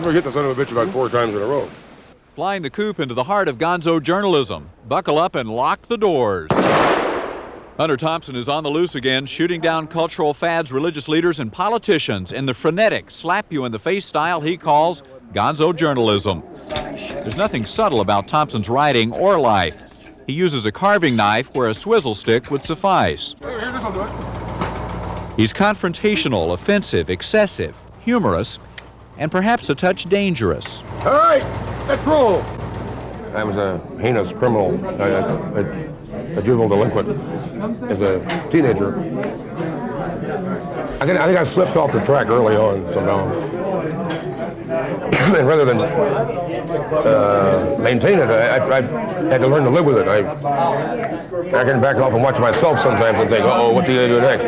gonna hit the son of a bitch about 4 times in a row. Flying the Coupe into the heart of Gonzo journalism. Buckle up and lock the doors. Hunter Thompson is on the loose again, shooting down cultural fads, religious leaders, and politicians in the frenetic, slap-you-in-the-face style he calls Gonzo journalism. There's nothing subtle about Thompson's writing or life. He uses a carving knife where a swizzle stick would suffice. He's confrontational, offensive, excessive, humorous, and perhaps a touch dangerous. All right, let's roll. I was a heinous criminal, a juvenile delinquent as a teenager. I think I slipped off the track early on somehow. And rather than maintain it, I had to learn to live with it. I can back off and watch myself sometimes and think, uh-oh, what's he going to do next?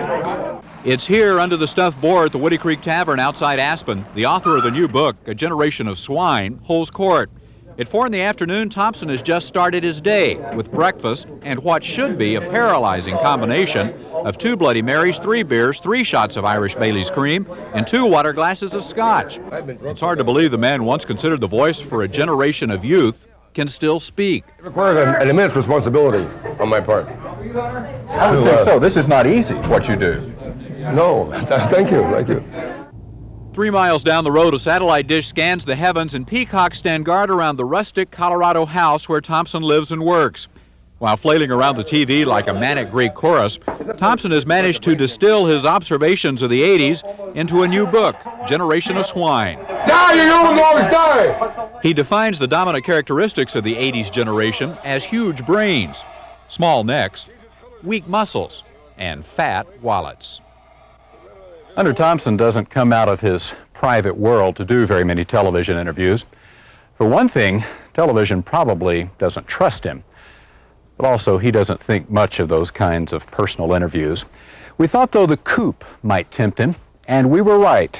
It's here under the stuffed boar at the Woody Creek Tavern outside Aspen. The author of the new book, A Generation of Swine, holds court. At 4 in the afternoon, Thompson has just started his day with breakfast and what should be a paralyzing combination of 2 Bloody Marys, 3 beers, 3 shots of Irish Bailey's cream, and 2 water glasses of scotch. It's hard to believe the man once considered the voice for a generation of youth can still speak. It requires an immense responsibility on my part. I would think so. This is not easy, what you do. No, thank you. 3 miles down the road, a satellite dish scans the heavens, and peacocks stand guard around the rustic Colorado house where Thompson lives and works. While flailing around the TV like a manic Greek chorus, Thompson has managed to distill his observations of the 80s into a new book, Generation of Swine. Die, you young dogs, die! He defines the dominant characteristics of the 80s generation as huge brains, small necks, weak muscles, and fat wallets. Hunter Thompson doesn't come out of his private world to do very many television interviews. For one thing, television probably doesn't trust him, but also he doesn't think much of those kinds of personal interviews. We thought, though, the coupe might tempt him, and we were right.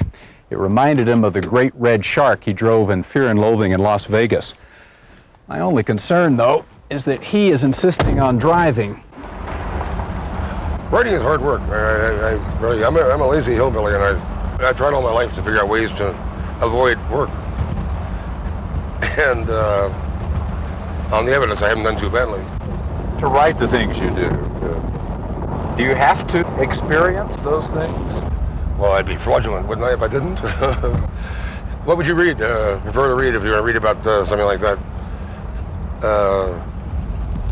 It reminded him of the great red shark he drove in Fear and Loathing in Las Vegas. My only concern, though, is that he is insisting on driving. Writing is hard work. I'm a lazy hillbilly, and I tried all my life to figure out ways to avoid work. And on the evidence, I haven't done too badly. To write the things you do, do you have to experience those things? Well, I'd be fraudulent, wouldn't I, if I didn't? What would you read? Prefer to read if you want to read about something like that?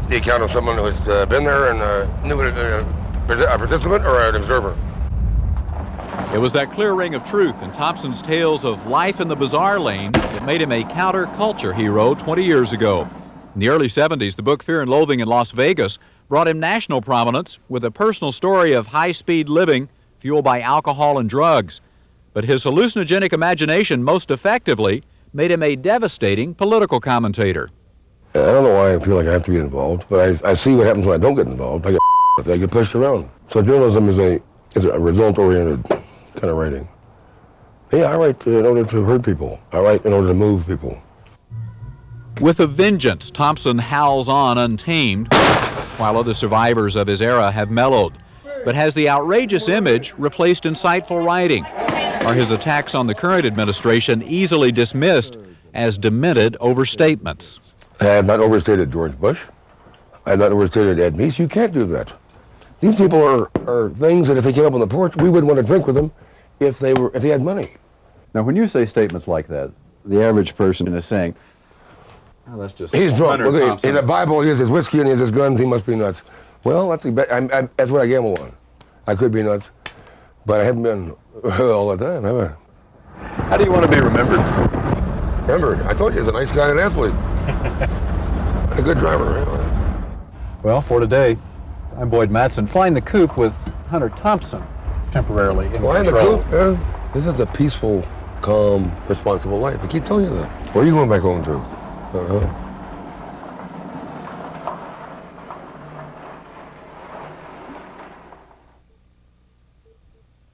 The account of someone who's been there and knew it. A participant or an observer? It was that clear ring of truth in Thompson's tales of life in the bizarre lane that made him a counterculture hero 20 years ago. In the early 70s, the book Fear and Loathing in Las Vegas brought him national prominence with a personal story of high-speed living fueled by alcohol and drugs. But his hallucinogenic imagination most effectively made him a devastating political commentator. I don't know why I feel like I have to get involved, but I see what happens when I don't get involved. I get pushed around. So journalism is a result-oriented kind of writing. Yeah, I write in order to hurt people. I write in order to move people. With a vengeance, Thompson howls on untamed, while other survivors of his era have mellowed. But has the outrageous image replaced insightful writing? Are his attacks on the current administration easily dismissed as demented overstatements? I have not overstated George Bush. I have not overstated Ed Meese. You can't do that. These people are things that if they came up on the porch, we wouldn't want to drink with them if they had money. Now, when you say statements like that, the average person is saying, oh, that's just... He's drunk. Well, in the Bible, he has his whiskey and he has his guns. He must be nuts. Well, that's what I gamble on. I could be nuts, but I haven't been all the time, have I? How do you want to be remembered? Remembered? I told you, he's a nice guy and an athlete. And a good driver. Well, for today, I'm Boyd Mattson, flying the coupe with Hunter Thompson, temporarily in flying control. The coupe? Yeah. This is a peaceful, calm, responsible life. I keep telling you that. Where are you going back home to?